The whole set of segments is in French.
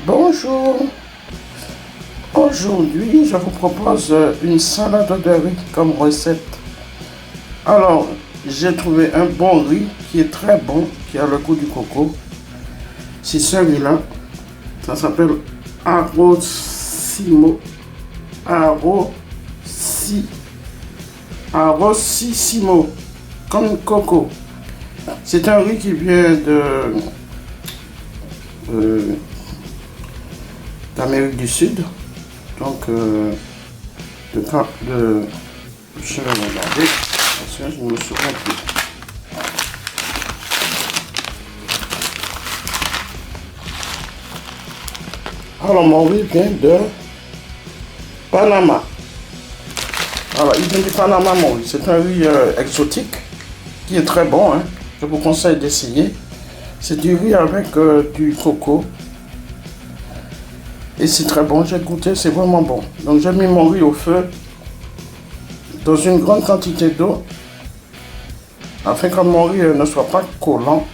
Bonjour, aujourd'hui je vous propose une salade de riz comme recette. Alors, j'ai trouvé un bon riz qui est très bon, qui a le goût du coco. C'est celui-là, ça s'appelle Arrosissimo, comme coco. C'est un riz qui vient d'Amérique du Sud, donc je vais regarder parce que je ne me souviens plus. Alors mon riz vient de Panama. Alors il vient du Panama mon riz. C'est un riz exotique qui est très bon, hein. Je vous conseille d'essayer. C'est du riz avec du coco. Et c'est très bon, j'ai goûté, c'est vraiment bon. Donc j'ai mis mon riz au feu dans une grande quantité d'eau afin que mon riz ne soit pas collant.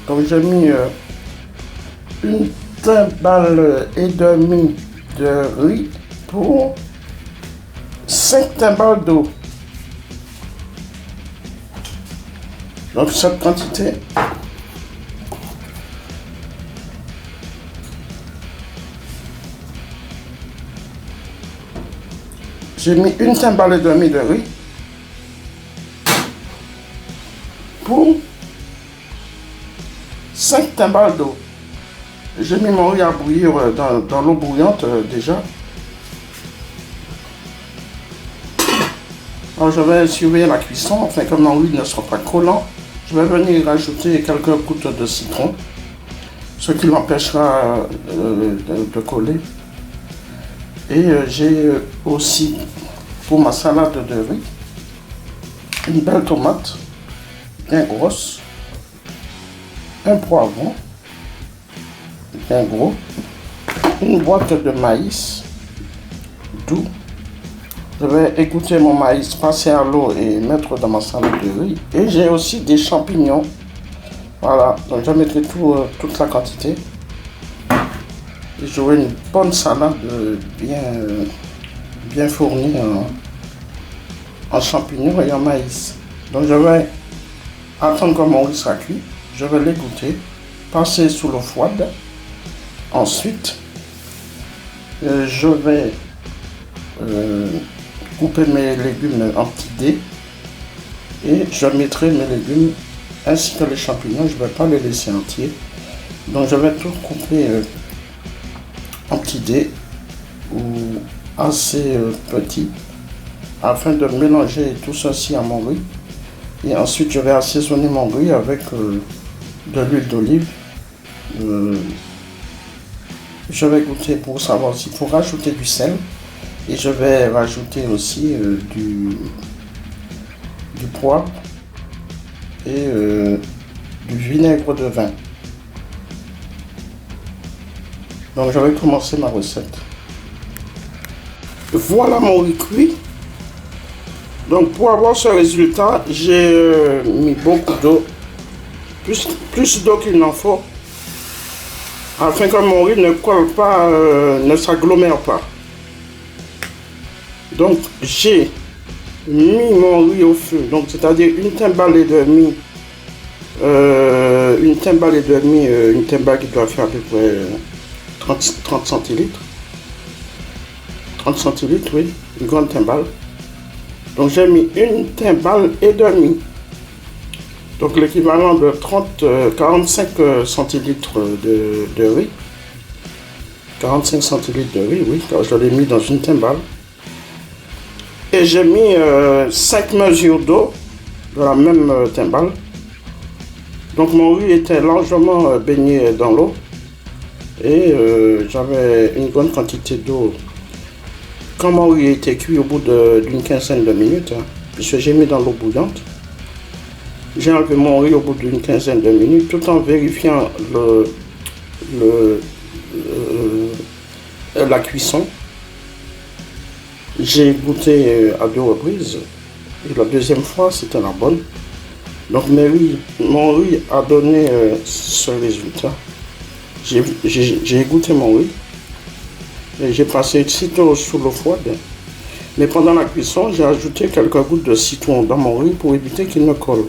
Donc j'ai mis une timbale et demie de riz pour 5 timbales d'eau. Donc cette quantité, j'ai mis une timbale et demie de riz pour 5 timbales d'eau. J'ai mis mon riz à bouillir dans l'eau bouillante déjà. Alors je vais surveiller la cuisson afin que mon riz ne soit pas collant. Je vais venir rajouter quelques gouttes de citron, ce qui l'empêchera de coller. Et j'ai aussi pour ma salade de riz une belle tomate bien grosse, un poivron bien gros, une boîte de maïs doux. Je vais égoutter mon maïs, passer à l'eau et mettre dans ma salade de riz. Et j'ai aussi des champignons. Voilà, donc je mettrai toute la quantité. Et j'aurai une bonne salade bien fournie en champignons et en maïs. Donc je vais attendre que mon riz soit cuit. Je vais l'égoutter, passer sous l'eau froide. Ensuite, je vais couper mes légumes en petits dés et je mettrai mes légumes ainsi que les champignons. Je ne vais pas les laisser entiers. Donc je vais tout couper en petits dés ou assez petits afin de mélanger tout ceci à mon riz. Et ensuite je vais assaisonner mon riz avec de l'huile d'olive. Je vais goûter pour savoir s'il faut rajouter du sel. Et je vais rajouter aussi du poivre et du vinaigre de vin. Donc je vais commencer ma recette. Voilà mon riz cuit. Donc pour avoir ce résultat, j'ai mis beaucoup d'eau, plus d'eau qu'il n'en faut, afin que mon riz ne colle pas, ne s'agglomère pas. Donc j'ai mis mon riz au feu, donc c'est-à-dire une timbale et demie, une timbale qui doit faire à peu près 30 centilitres. 30 centilitres, oui, une grande timbale. Donc j'ai mis une timbale et demie. Donc l'équivalent de 45 centilitres de riz. 45 centilitres de riz, oui, car je l'ai mis dans une timbale. Et j'ai mis 5 mesures d'eau dans la même timbale. Donc mon riz était largement baigné dans l'eau. Et j'avais une grande quantité d'eau. Quand mon riz était cuit au bout d'une quinzaine de minutes, hein, puisque j'ai mis dans l'eau bouillante, j'ai enlevé mon riz au bout d'une quinzaine de minutes tout en vérifiant la cuisson. J'ai goûté à 2 reprises et la deuxième fois c'était la bonne. Donc mon riz a donné ce résultat. J'ai égoutter mon riz. Et j'ai passé citron sous l'eau froide. Mais pendant la cuisson, j'ai ajouté quelques gouttes de citron dans mon riz pour éviter qu'il ne colle.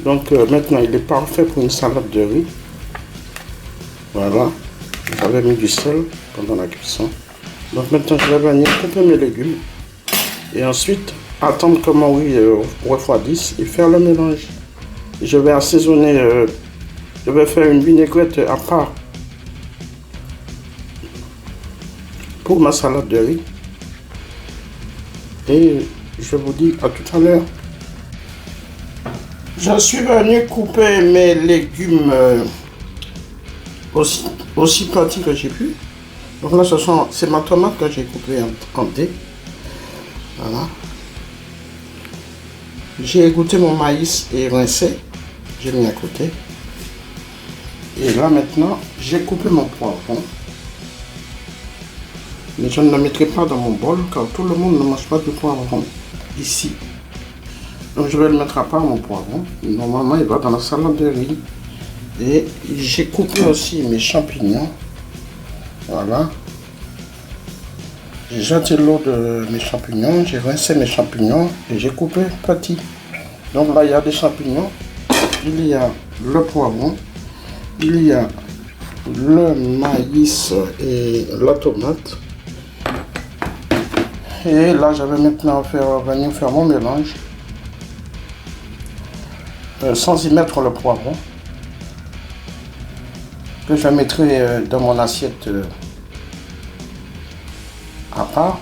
Donc maintenant, il est parfait pour une salade de riz. Voilà. J'avais mis du sel pendant la cuisson. Donc maintenant, je vais venir couper mes légumes. Et ensuite, attendre que mon riz refroidisse et faire le mélange. Je vais assaisonner, je vais faire une vinaigrette à part pour ma salade de riz. Et je vous dis à tout à l'heure. Je suis venu couper mes légumes aussi petits que j'ai pu. Donc là, c'est ma tomate que j'ai coupée en dés. Voilà. J'ai égoutter mon maïs et rincé. J'ai mis à côté. Et là maintenant, j'ai coupé mon poivron. Mais je ne le mettrai pas dans mon bol car tout le monde ne mange pas du poivron ici. Donc je vais le mettre à part mon poivron. Normalement il va dans la salade de riz. Et j'ai coupé aussi mes champignons. Voilà. J'ai jeté l'eau de mes champignons. J'ai rincé mes champignons et j'ai coupé petit. Donc là il y a des champignons. Il y a le poivron. Il y a le maïs et la tomate. Et là, je vais maintenant venir faire mon mélange sans y mettre le poivron que je mettrai dans mon assiette à part.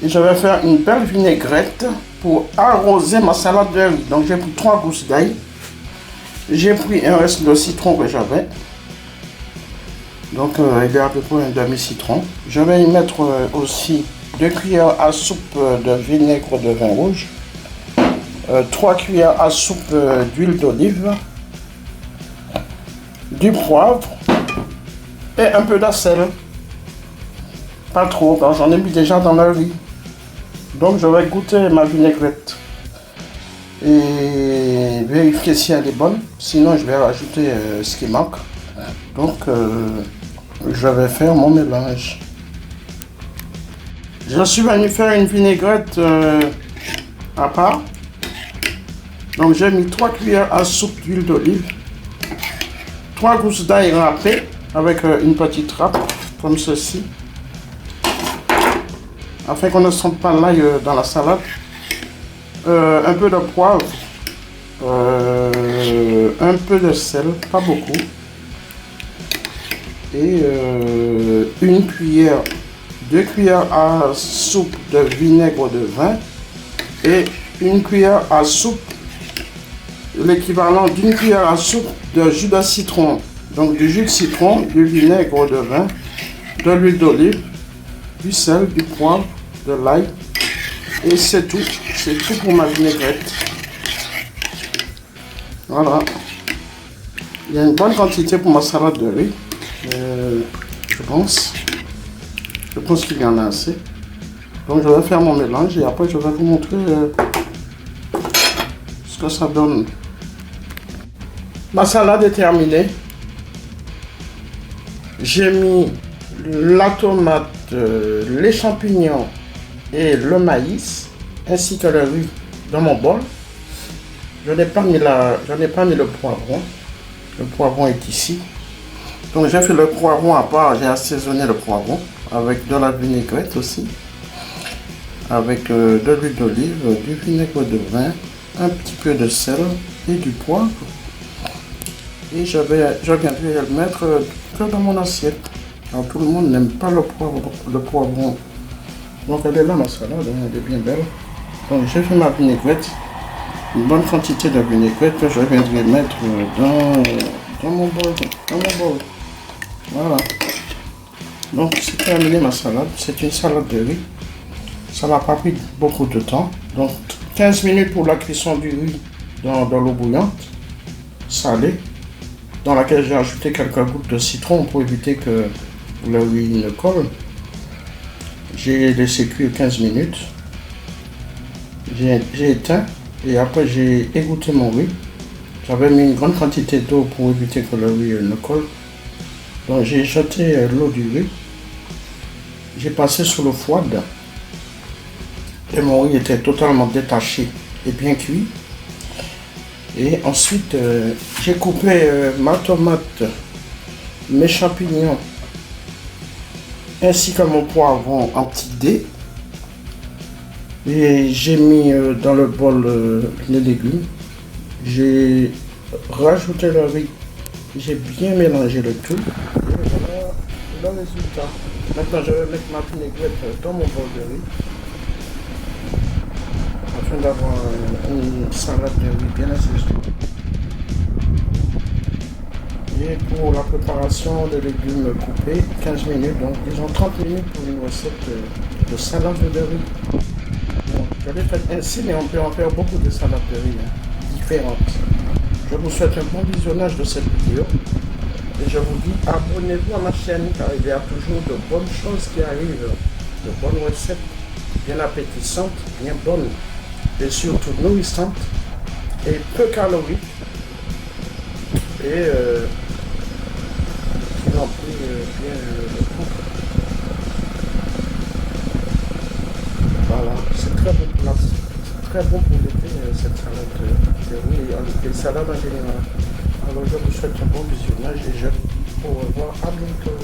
Et je vais faire une belle vinaigrette pour arroser ma salade de riz. Donc j'ai pris 3 gousses d'ail. J'ai pris un reste de citron que j'avais. Donc il est à peu près un demi-citron. Je vais y mettre aussi 2 cuillères à soupe de vinaigre de vin rouge, 3 cuillères à soupe d'huile d'olive, du poivre et un peu de sel. Pas trop, car j'en ai mis déjà dans le riz. Donc je vais goûter ma vinaigrette et vérifier si elle est bonne. Sinon je vais rajouter ce qui manque. Donc je vais faire mon mélange. Je suis venu faire une vinaigrette à part. Donc j'ai mis 3 cuillères à soupe d'huile d'olive, 3 gousses d'ail râpées avec une petite râpe comme ceci, afin qu'on ne sente pas l'ail dans la salade, un peu de poivre, un peu de sel, pas beaucoup, et 2 cuillères à soupe de vinaigre de vin et 1 cuillère à soupe, l'équivalent d'1 cuillère à soupe de jus de citron. Donc du jus de citron, du vinaigre de vin, de l'huile d'olive, du sel, du poivre, de l'ail. Et c'est tout pour ma vinaigrette. Voilà. Il y a une bonne quantité pour ma salade de riz. Je pense qu'il y en a assez. Donc je vais faire mon mélange et après je vais vous montrer ce que ça donne. Ma salade est terminée. J'ai mis la tomate, les champignons et le maïs ainsi que le riz dans mon bol. Je n'ai pas mis le poivron. Le poivron est ici. Donc j'ai fait le poivron à part, j'ai assaisonné le poivron avec de la vinaigrette aussi, avec de l'huile d'olive, du vinaigre de vin, un petit peu de sel et du poivre. Et je viendrai le mettre que dans mon assiette. Alors tout le monde n'aime pas le poivron. Donc elle est là ma salade, elle est bien belle. Donc j'ai fait ma vinaigrette, une bonne quantité de vinaigrette que je viendrai mettre dans mon bol. Voilà. Donc c'est terminé ma salade. C'est une salade de riz. Ça n'a pas pris beaucoup de temps. Donc 15 minutes pour la cuisson du riz dans l'eau bouillante, salée, dans laquelle j'ai ajouté quelques gouttes de citron pour éviter que le riz ne colle. J'ai laissé cuire 15 minutes. J'ai éteint et après j'ai égoutter mon riz. J'avais mis une grande quantité d'eau pour éviter que le riz ne colle. Donc j'ai jeté l'eau du riz. J'ai passé sur l'eau froide. Et mon riz était totalement détaché et bien cuit. Et ensuite, j'ai coupé ma tomate, mes champignons, ainsi que mon poivron en petits dés. Et j'ai mis dans le bol les légumes. J'ai rajouté le riz. J'ai bien mélangé le tout. Et voilà le résultat. Maintenant, je vais mettre ma vinaigrette dans mon bol de riz. Afin d'avoir une salade de riz bien assaisonnée. Et pour la préparation des légumes coupés, 15 minutes, donc disons 30 minutes pour une recette de salade de riz. Bon, je l'ai fait ainsi, mais on peut en faire beaucoup de salades de riz différentes. Je vous souhaite un bon visionnage de cette vidéo. Et je vous dis, abonnez-vous à ma chaîne car il y a toujours de bonnes choses qui arrivent, de bonnes recettes bien appétissantes, bien bonnes et surtout nourrissantes et peu caloriques et qui remplissent bien le corps. Voilà, c'est très bon pour c'est très bon pour l'été cette salade de riz et les salades en général. Alors je vous souhaite un bon visionnage et je vous dis au revoir, à bientôt.